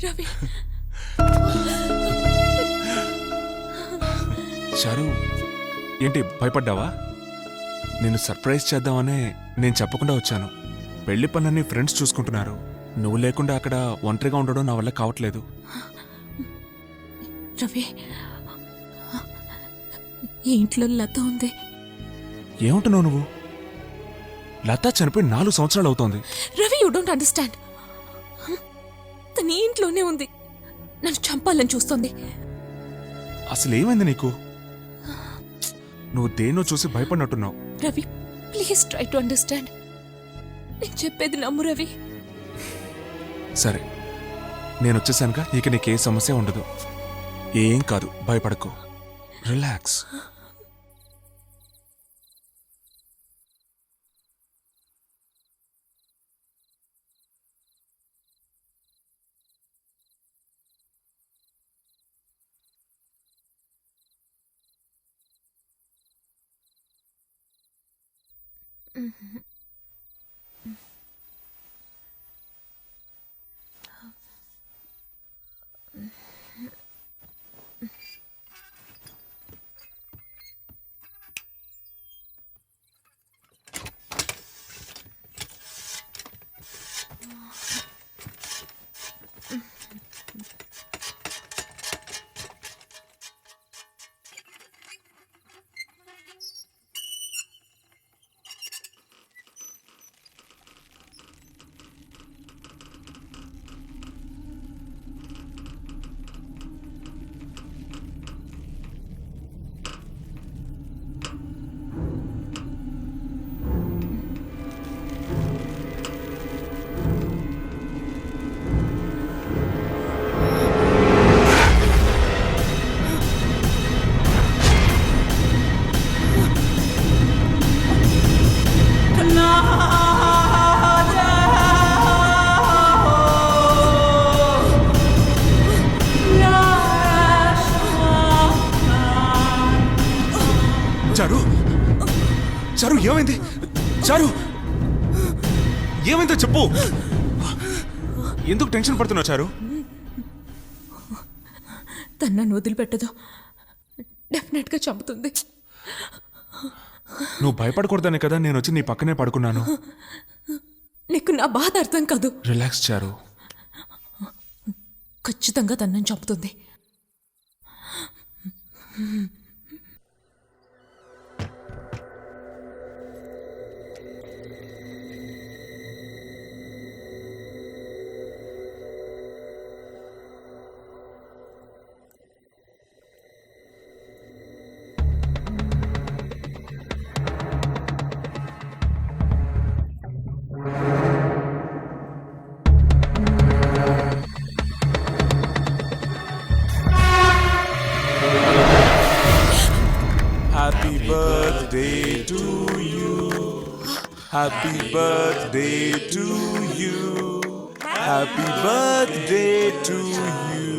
రవి, చారు ఏంటి భయపడ్డావా? నేను సర్ప్రైజ్ చేద్దామనే నేను చెప్పకుండా వచ్చాను. పెళ్లి పనులన్నీ ఫ్రెండ్స్ చూసుకుంటున్నారు. నువ్వు లేకుండా అక్కడ ఒంటరిగా ఉండడం నా వల్ల కావట్లేదు. రవి, ఈ ఇంట్లో లత ఉంది. ఏమంటున్నావు నువ్వు? లత చనిపోయి 4 సంవత్సరాలు అవుతోంది. Ravi, you don't understand. తన ఈ ఇంట్లోనే ఉంది. నన్ను చంపాలని చూస్తుంది. అసలు ఏమైంది నీకు? నువ్వు దేన్నో చూసి భయపడినట్టున్నావు. Ravi, please try to understand. నేను చెప్పేది నమ్ము రవి. సరే, నేను వచ్చేసానుగా, ఇక నీకే సమస్య ఉండదు. ఏం కాదు, భయపడకు, రిలాక్స్. చారు, చారు ఏమైంది? చారు ఏమైందో చెప్పు. ఎందుకు టెన్షన్ పడుతున్నావు చారు? తను నన్ను వదిలిపెట్టదు. డెఫినెట్ గా చంపుతుంది. నువ్వు భయపడకూడదనే కదా నేను వచ్చి నీ పక్కనే పడుకున్నాను. నీకు నా బాధ అర్థం కాదు. రిలాక్స్ చారు. ఖచ్చితంగా తను నన్ను చంపుతుంది. Happy birthday to you. Happy birthday to you. Happy birthday to you.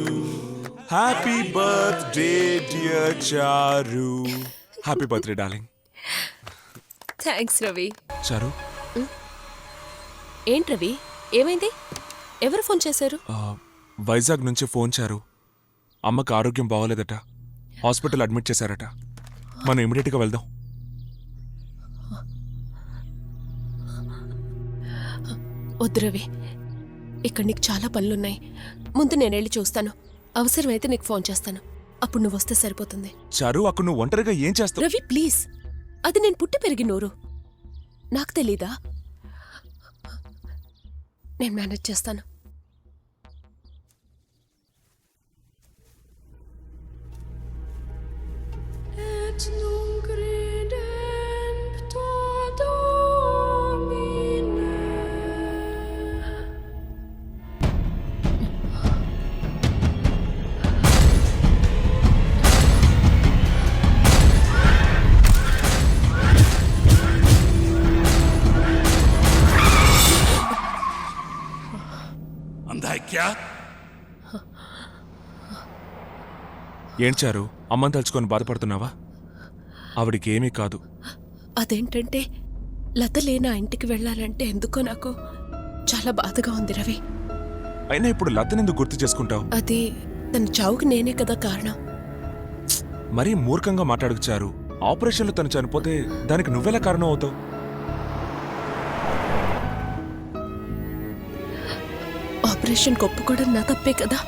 Happy birthday dear Charu. Happy birthday darling. Thanks Ravi. చారు, ఏంటి రవి, ఏమైంది? ఎవరు ఫోన్ చేశారు? వైజాగ్ నుంచి ఫోన్ చారు. అమ్మకు ఆరోగ్యం బాగోలేదట, హాస్పిటల్ అడ్మిట్ చేశారట. మనం ఇమీడియట్గా వెళ్దాం. వద్దు రవి, ఇక్కడ నీకు చాలా పనులున్నాయి. ముందు నేను వెళ్ళి చూస్తాను. అవసరమైతే నీకు ఫోన్ చేస్తాను. అప్పుడు నువ్వు వస్తే సరిపోతుంది. చారు, అక్కడ నువ్వు ఒంటరిగా ఏం చేస్తావు? రవి ప్లీజ్, అది నేను పుట్టి పెరిగిన ఊరు. నాకు తెలీదా? నేను మేనేజ్ చేస్తాను. ఏం చారు, అమ్మని తలుచుకొని బాధపడుతున్నావా? ఆవిడికి ఏమీ కాదు. అదేంటంటే లత లేని ఆ ఇంటికి వెళ్ళాలంటే ఎందుకో నాకు చాలా బాధగా ఉంది రవి. అయినా ఇప్పుడు లతనెందుకు గుర్తు చేసుకుంటావు? అది తన చావుకి నేనే కదా కారణం. మరీ మూర్ఖంగా మాట్లాడుకు చారు. ఆపరేషన్లో తను చనిపోతే దానికి నువ్వెలా కారణం అవుతావు? ఆపరేషన్ ఒప్పుకోవడం నా తప్పే కదా.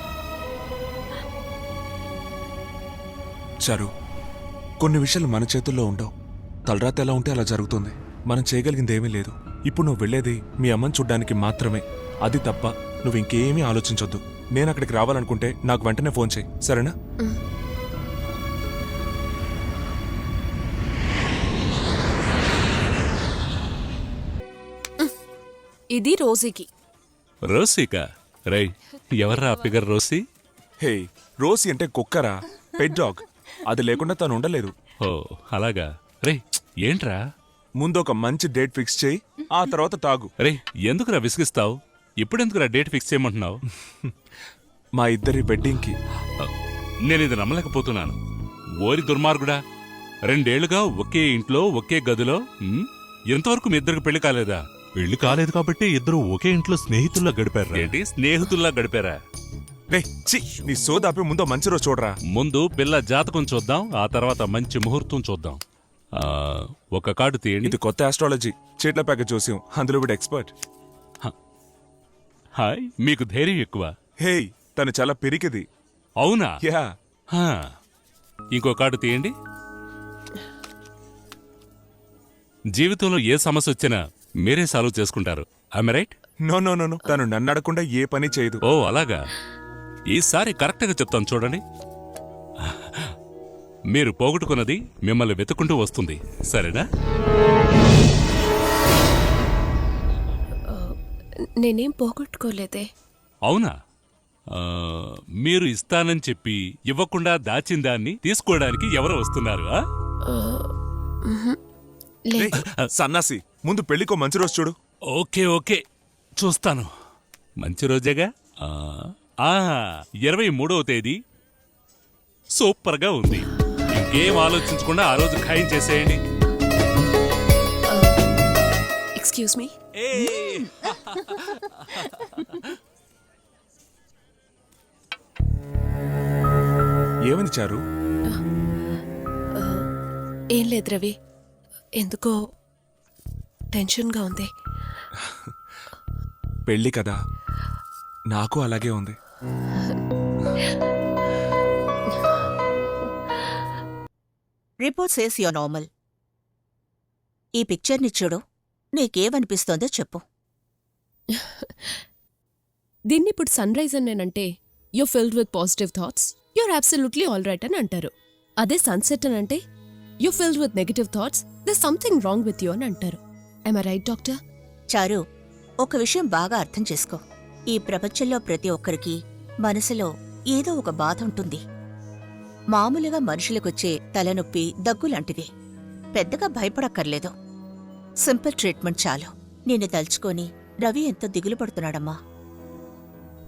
చారు, కొన్ని విషయాలు మన చేతుల్లో ఉండవు. తలరాత ఎలా ఉంటే అలా జరుగుతుంది. మనం చేయగలిగింది ఏమీ లేదు. ఇప్పుడు నువ్వు వెళ్ళేది మీ అమ్మని చూడ్డానికి మాత్రమే. అది తప్ప నువ్వు ఇంకేమీ ఆలోచించొద్దు. నేను అక్కడికి రావాలనుకుంటే నాకు వెంటనే ఫోన్ చేయి, సరేనా? ఇది రోజీకి. రోసీకా? రై, ఎవర్రా ఫిగర్ రోసీ? హే, రోసి అంటే కుక్కరా, పెట్ డాగ్. అది లేకుండా తను ఉండలేదు. ఓ అలాగా. రే ఏంట్రా? ముందు ఒక మంచి డేట్ ఫిక్స్ చేయి, ఆ తర్వాత తాగు. రే ఎందుకురా విసిగిస్తావు? ఇప్పుడెందుకురా డేట్ ఫిక్స్ చేయమంటున్నావు? మా ఇద్దరి వెడ్డింగ్కి. నేను ఇది నమ్మలేకపోతున్నాను. ఓరి దుర్మార్గుడా, 2 ఏళ్లుగా ఒకే ఇంట్లో ఒకే గదిలో ఇంతవరకు మీ ఇద్దరికి పెళ్లి కాలేదా? పెళ్లి కాలేదు కాబట్టి ఇద్దరు ఒకే ఇంట్లో స్నేహితుల్లా గడిపారు. ఏంటి స్నేహితుల్లా గడిపారా? రే చి, నీ సోదాపి ముందు మంచి రోజు చూడరా. ముందు పిల్ల జాతకం చూద్దాం, ఆ తర్వాత మంచి ముహూర్తం చూద్దాం. ఒక కార్డు తీయండి. ఇది కొత్త ఆస్ట్రాలజీ, చీట్ల ప్యాకెట్ చూసాం, అందులో వీడు ఎక్స్పర్ట్. హాయ్, మీకు ధైర్యం ఎక్కువ. హే, తను చాలా పిరికిది. అవునా? యా. హా, ఇంకో కార్డు తీయండి. జీవితంలో ఏ సమస్య వచ్చినా మీరే సాల్వ్ చేసుకుంటారు. I'm right? No no no no, తను నన్ను అడగకుండా ఏ పని చేయదు. ఓ అలాగా. ఈసారి కరెక్ట్గా చెప్తాను చూడండి. మీరు పోగొట్టుకున్నది మిమ్మల్ని వెతుకుంటూ వస్తుంది, సరేనా? నేనేం పోగొట్టుకోలేదే. అవునా? మీరు ఇస్తానని చెప్పి ఇవ్వకుండా దాచిన దాన్ని తీసుకోవడానికి ఎవరు వస్తున్నారు? రేయ్, సన్నాసి, ముందు పెళ్లికో మంచి రోజు చూడు. ఓకే ఓకే, చూస్తాను. మంచి రోజేగా. 23వ తేదీ సూపర్గా ఉంది. ఇంకేం ఆలోచించకుండా ఆ రోజు ఖాయం చేసేయండి. Excuse me. ఏమైంది చారు? ఏం లేదు రవి, ఎందుకో టెన్షన్గా ఉంది. పెళ్లి కదా, నాకు అలాగే ఉంది. రిపోర్ట్ సేస్ యో నార్మల్. ఈ పిక్చర్ని చూడు, నీకేమనిపిస్తోందో చెప్పు. దీన్ని ఇప్పుడు సన్ రైజ్ అని నేనంటే you filled with positive thoughts, your absolutely all right అని అంటారు. అదే సన్సెట్ అని అంటే you filled with negative thoughts, this something wrong with you అని అంటారు. I'm I right doctor? చారు, ఒక విషయం బాగా అర్థం చేసుకో. ఈ ప్రపంచంలో ప్రతి ఒక్కరికి మనసులో ఏదో ఒక బాధ ఉంటుంది. మామూలుగా మనుషులకొచ్చే తలనొప్పి, దగ్గులాంటిది. పెద్దగా భయపడక్కర్లేదు. సింపుల్ ట్రీట్మెంట్ చాలు. నిన్ను తలుచుకొని రవి ఎంతో దిగులు పడుతున్నాడమ్మా.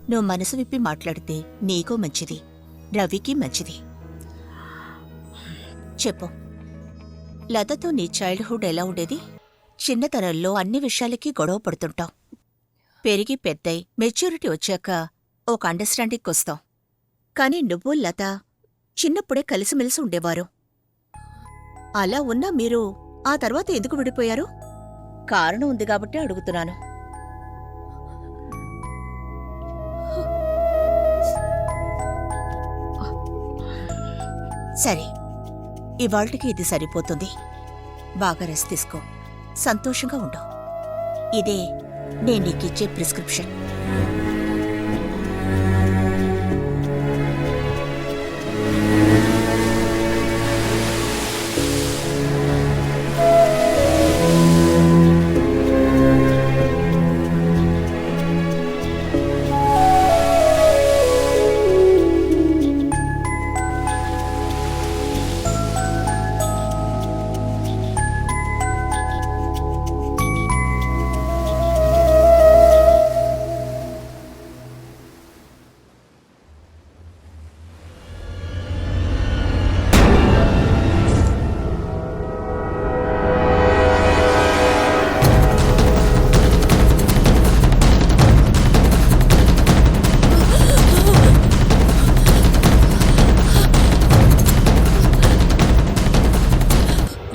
నువ్వు మనసు విప్పి మాట్లాడితే నీకూ మంచిది, రవికి మంచిది. చెప్పు, లతతో నీ చైల్డ్హుడ్ ఎలా ఉండేది? చిన్నతనంలో అన్ని విషయాలకి గొడవ పడుతుంటాం. పెరిగి పెద్దై మెచ్యూరిటీ వచ్చాక ఒక అండర్స్టాండింగ్కి వస్తాం. కాని నువ్వు లత చిన్నప్పుడే కలిసిమెలిసి ఉండేవారు. అలా ఉన్నా మీరు ఆ తర్వాత ఎందుకు విడిపోయారు? కారణం ఉంది కాబట్టి అడుగుతున్నాను. సరే, ఇవాళ్టికి ఇది సరిపోతుంది. బాగా రెస్ట్ తీసుకో. సంతోషంగా ఉండు. ఇదే నేను నీకిచ్చే ప్రిస్క్రిప్షన్.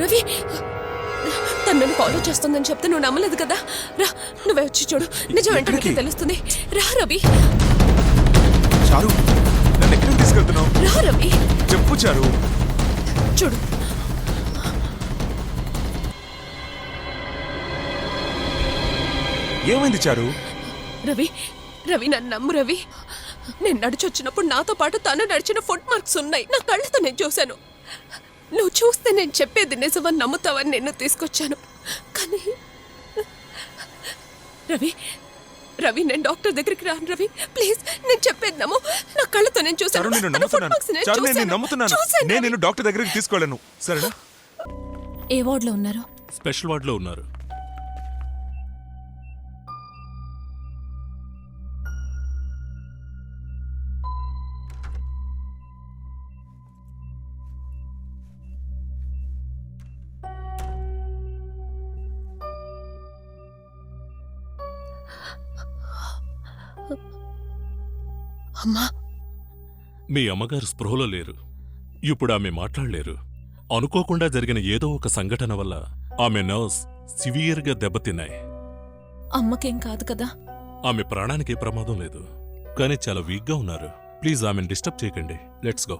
రవి, తను నన్ను ఫాలో చేస్తుందని చెప్తే నువ్వు నమ్మలేదు కదా. రా, నువ్వే వచ్చి చూడు, నిజం ఏంటో నీకు తెలుస్తుంది. రా రవి, చారు నన్ను ఎక్కడికి తీసుకెళ్తున్నావు? రా రవి, చెప్పు చారు. చూడు. ఏమైంది చారు? రవి, రవి నన్ను నమ్ము రవి. నేను నడిచొచ్చినప్పుడు నాతో పాటు తను నడిచిన ఫుట్ మార్క్స్ ఉన్నాయి. నా కళ్ళతో నేను చూశాను. నువ్వు చూస్తే నేను చెప్పేది నిజమని నమ్ముతావని నిన్ను తీసుకొచ్చాను. కానీ రవి, రవి నేను డాక్టర్ దగ్గరికి రాను రవి, ప్లీజ్. నేను చెప్పేది నమ్ము. నా కళ్ళతో నేను చారు చూశాను. నేను తన ఫుట్ నమ్ముతున్నాను. మార్క్స్ నేను చారు నేను చూశాను. నమ్ముతున్నాను. చూశాను నేను రవి. నిన్ను డాక్టర్ దగ్గరికి తీసుకెళ్ళను, సరేనా? ఏ వార్డులో ఉన్నారు? స్పెషల్ వార్డులో ఉన్నారు. అమ్మా, మీ అమ్మగారు స్పృహలో లేరు. ఇప్పుడు ఆమె మాట్లాడలేరు. అనుకోకుండా జరిగిన ఏదో ఒక సంఘటన వల్ల ఆమె నర్వ్స్ సివియర్గా దెబ్బతిన్నాయి. అమ్మకేం కాదు కదా? ఆమె ప్రాణానికి ప్రమాదం లేదు, కానీ చాలా వీక్గా ఉన్నారు. ప్లీజ్ ఆమెను డిస్టర్బ్ చేయకండి. Let's go.